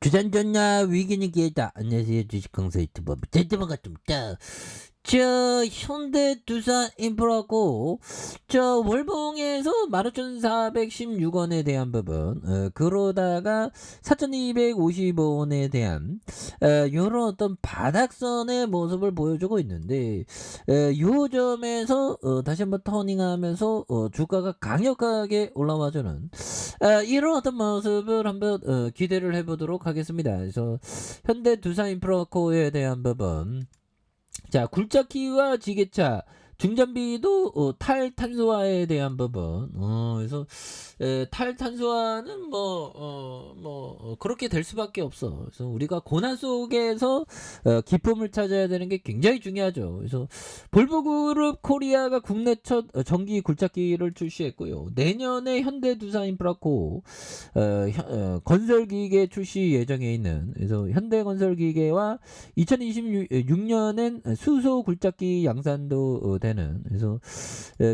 주전전야 위기는 기회다. 안녕하세요. 주식강사 유튜버 반갑습니다. 현대 두산 인프라고 월봉에서 15,416원에 대한 부분, 그러다가 4,255원에 대한 요런 어떤 바닥선의 모습을 보여주고 있는데, 요 점에서 다시 한번 터닝하면서 주가가 강력하게 올라와주는 이런 어떤 모습을 한번 기대를 해보도록 하겠습니다. 그래서 현대 두산 인프라코어에 대한 부분, 자, 굴착기와 지게차 중장비도 탈탄소화에 대한 부분, 그래서 탈탄소화는 그렇게 될 수밖에 없어. 그래서 우리가 고난 속에서 기쁨을 찾아야 되는 게 굉장히 중요하죠. 그래서 볼보그룹 코리아가 국내 첫 전기 굴착기를 출시했고요. 내년에 현대두산인프라코 건설기계 출시 예정에 있는, 그래서 현대건설기계와 2026년엔 수소 굴착기 양산도 되는, 그래서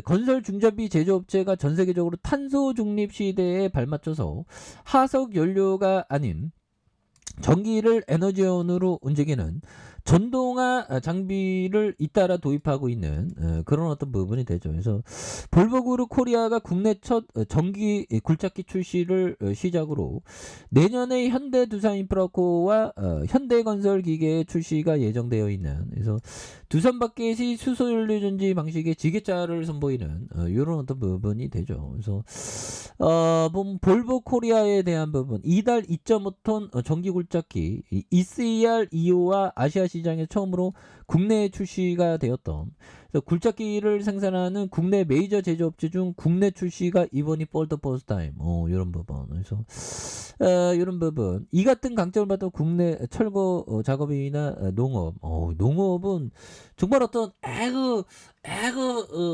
건설 중장비 제조업체가 전 세계적으로 탄소 중립 시대에 발맞춰서 화석 연료가 아닌 전기를 에너지원으로 움직이는 전동화 장비를 잇따라 도입하고 있는 그런 어떤 부분이 되죠. 그래서 볼보그룹 코리아가 국내 첫 전기 굴착기 출시를 시작으로 내년에 현대두산인프라코와 현대건설기계의 출시가 예정되어 있는, 그래서 두산바켓이 수소연료 전지 방식의 지게차를 선보이는 이런 어떤 부분이 되죠. 그래서 볼보 코리아에 대한 부분, 이달 2.5톤 전기 굴착기 ECR2호와 아시아 시장에 처음으로 국내에 출시가 되었던, 그래서 굴착기를 생산하는 국내 메이저 제조업체 중 국내 출시가 이번이 폴더 퍼스트 타임, 이런 부분. 그래서 이런 부분, 이 같은 강점을 받은 국내 철거 작업이나 농업, 농업은 정말 어떤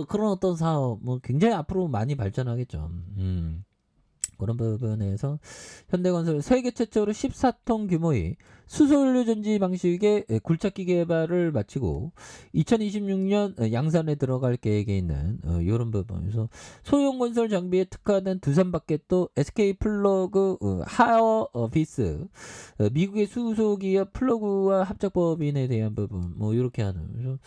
그런 어떤 사업 굉장히 앞으로 많이 발전하겠죠. 그런 부분에서 현대건설 세계 최초로 14톤 규모의 수소연료 전지 방식의 굴착기 개발을 마치고 2026년 양산에 들어갈 계획에 있는 이런 부분에서 소형 건설 장비에 특화된 두산바켓도 SK 플러그 하어비스 미국의 수소기업 플러그와 합작법인에 대한 부분 이렇게 하는, 그래서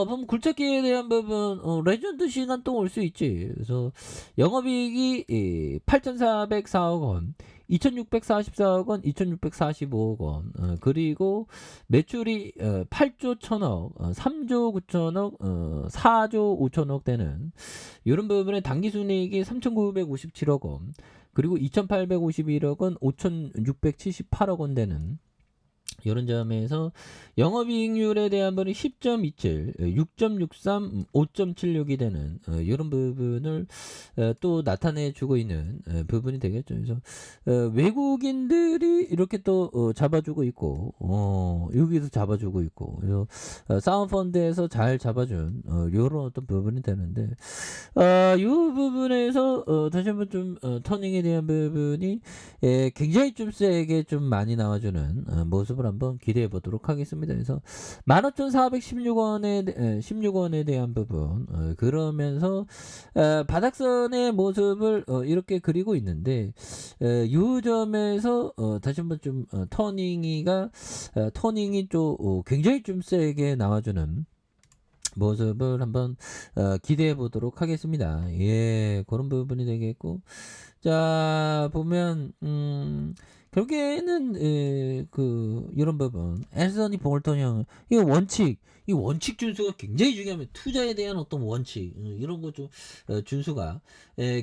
보면 굴착기에 대한 부분 레전드 시간 또 올 수 있지. 그래서 영업이익이 8,404억 원, 2,644억 원, 2,645억 원, 그리고 매출이 8조 1천억, 3조 9천억, 4조 5천억 되는 이런 부분에 당기순이익이 3,957억 원, 그리고 2,851억 원, 5,678억 원 되는 이런 점에서 영업이익률에 대한 부분이 10.27, 6.63, 5.76이 되는 이런 부분을 또 나타내주고 있는 부분이 되겠죠. 그래서 외국인들이 이렇게 또 잡아주고 있고, 여기서 잡아주고 있고, 그래서 사운펀드에서 잘 잡아준 이런 어떤 부분이 되는데, 이 부분에서 다시 한번 좀 터닝에 대한 부분이 굉장히 좀 세게 좀 많이 나와주는 모습을 한번 기대해 보도록 하겠습니다. 그래서 15,416원에 대한 부분, 그러면서 바닥선의 모습을 이렇게 그리고 있는데, 이 점에서 다시 한번 좀 터닝이 좀 굉장히 좀 세게 나와주는 모습을 한번 기대해 보도록 하겠습니다. 예, 그런 부분이 되겠고, 자, 보면 결국에는 이런 부분, 앤서니 볼턴 형, 이 원칙 준수가 굉장히 중요합니다. 투자에 대한 어떤 원칙, 이런 거 좀 준수가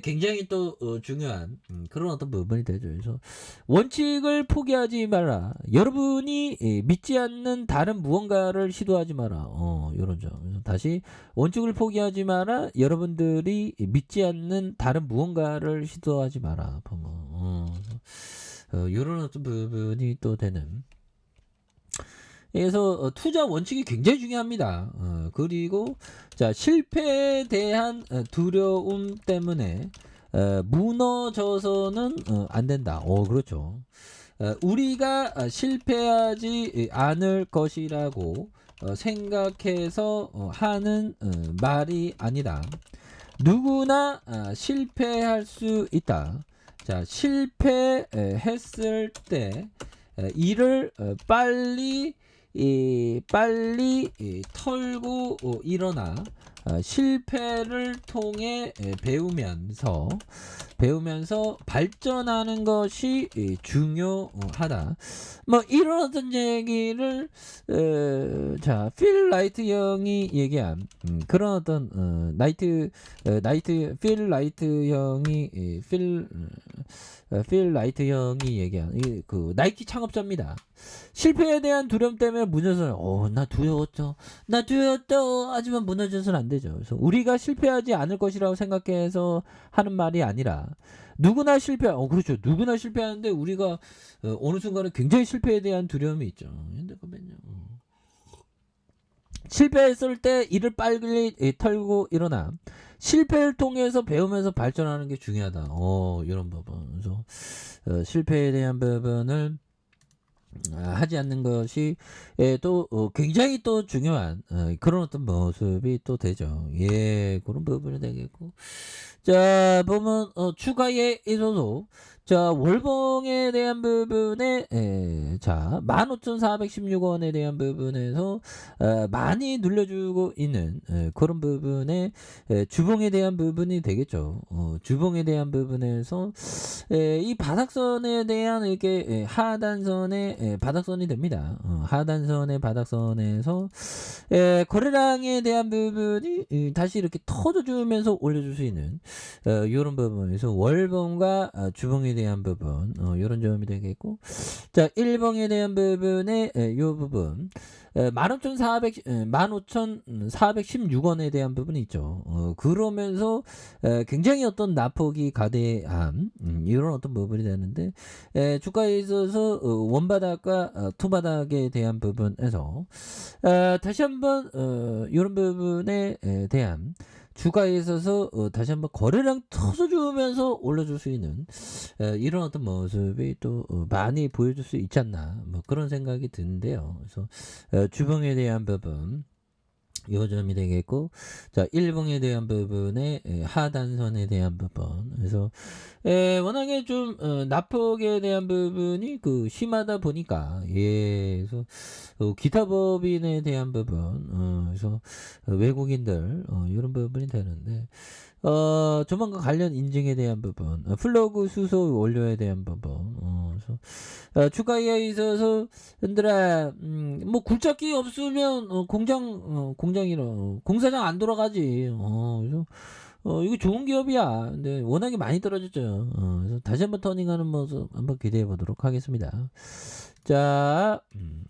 굉장히 또 중요한 그런 어떤 부분이 되죠. 그래서 원칙을 포기하지 마라. 여러분이 믿지 않는 다른 무언가를 시도하지 마라. 이런 점. 그래서 다시 원칙을 포기하지 마라. 여러분들이 믿지 않는 다른 무언가를 시도하지 마라. 이런 어떤 부분이 또 되는. 그래서 투자 원칙이 굉장히 중요합니다. 그리고 자, 실패에 대한 두려움 때문에 무너져서는 안 된다. 그렇죠. 우리가 실패하지 않을 것이라고 생각해서 하는 말이 아니다. 누구나 실패할 수 있다. 자, 실패했을 때 이를 빨리 털고 일어나 실패를 통해 배우면서 발전하는 것이 중요하다. 뭐 이런 어떤 얘기를 자, 필 라이트 형이 얘기한 그런 어떤 필 라이트 형이 얘기한 그 나이키 창업자입니다. 실패에 대한 두려움 때문에 무너져서 나 두려웠죠. 하지만 무너져서는 안 되죠. 그래서 우리가 실패하지 않을 것이라고 생각해서 하는 말이 아니라 누구나 그렇죠. 누구나 실패하는데 우리가 어느 순간에 굉장히 실패에 대한 두려움이 있죠. 실패했을 때 이를 빨리 털고 일어나 실패를 통해서 배우면서 발전하는 게 중요하다. 이런 부분. 그래서 실패에 대한 부분을 하지 않는 것이 또 굉장히 또 중요한 그런 어떤 모습이 또 되죠. 예, 그런 부분이 되겠고. 자, 보면 추가에 있어서 자, 월봉에 대한 부분에 자, 15,416원에 대한 부분에서 많이 눌려주고 있는 그런 부분에 주봉에 대한 부분이 되겠죠. 주봉에 대한 부분에서 이 바닥선에 대한 이렇게 하단선의 바닥선이 됩니다. 하단선의 바닥선에서 거래량에 대한 부분이 다시 이렇게 터져주면서 올려줄 수 있는 이런 부분에서 월봉과 주봉에 대한 부분 이런 점이 되겠고, 자, 1봉에 대한 부분에 이 부분 15,416원에 대한 부분이 있죠. 그러면서 굉장히 어떤 낙폭이 가대한 이런 어떤 부분이 되는데 주가에 있어서 원바닥과 투바닥에 대한 부분에서 다시 한번 이런 부분에 대한 주가에 있어서 다시 한번 거래량 터져주면서 올려줄 수 있는 이런 어떤 모습이 또 많이 보여줄 수 있지 않나 뭐 그런 생각이 드는데요. 그래서 주봉에 대한 부분 요 점이 되겠고, 자, 일봉에 대한 부분에 하단선에 대한 부분. 그래서 워낙에 좀 낙폭에 대한 부분이 심하다 보니까 그래서 기타 법인에 대한 부분 그래서 외국인들 이런 부분이 되는데 조만간 관련 인증에 대한 부분, 플러그 수소 원료에 대한 부분, 그래서 주가에 있어서 흔들어 뭐 굴착기 없으면 공사장 안 돌아가지. 그래서 이거 좋은 기업이야. 근데 워낙에 많이 떨어졌죠. 그래서 다시 한번 터닝하는 모습 한번 기대해 보도록 하겠습니다. 자,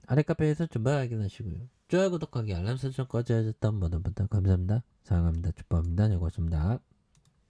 아래 카페에서 전부 확인하시고요. 좋아요, 구독하기, 알람 설정까지 하셨던 모든 분들 감사합니다. 사랑합니다. 축복합니다. 네, 고맙습니다.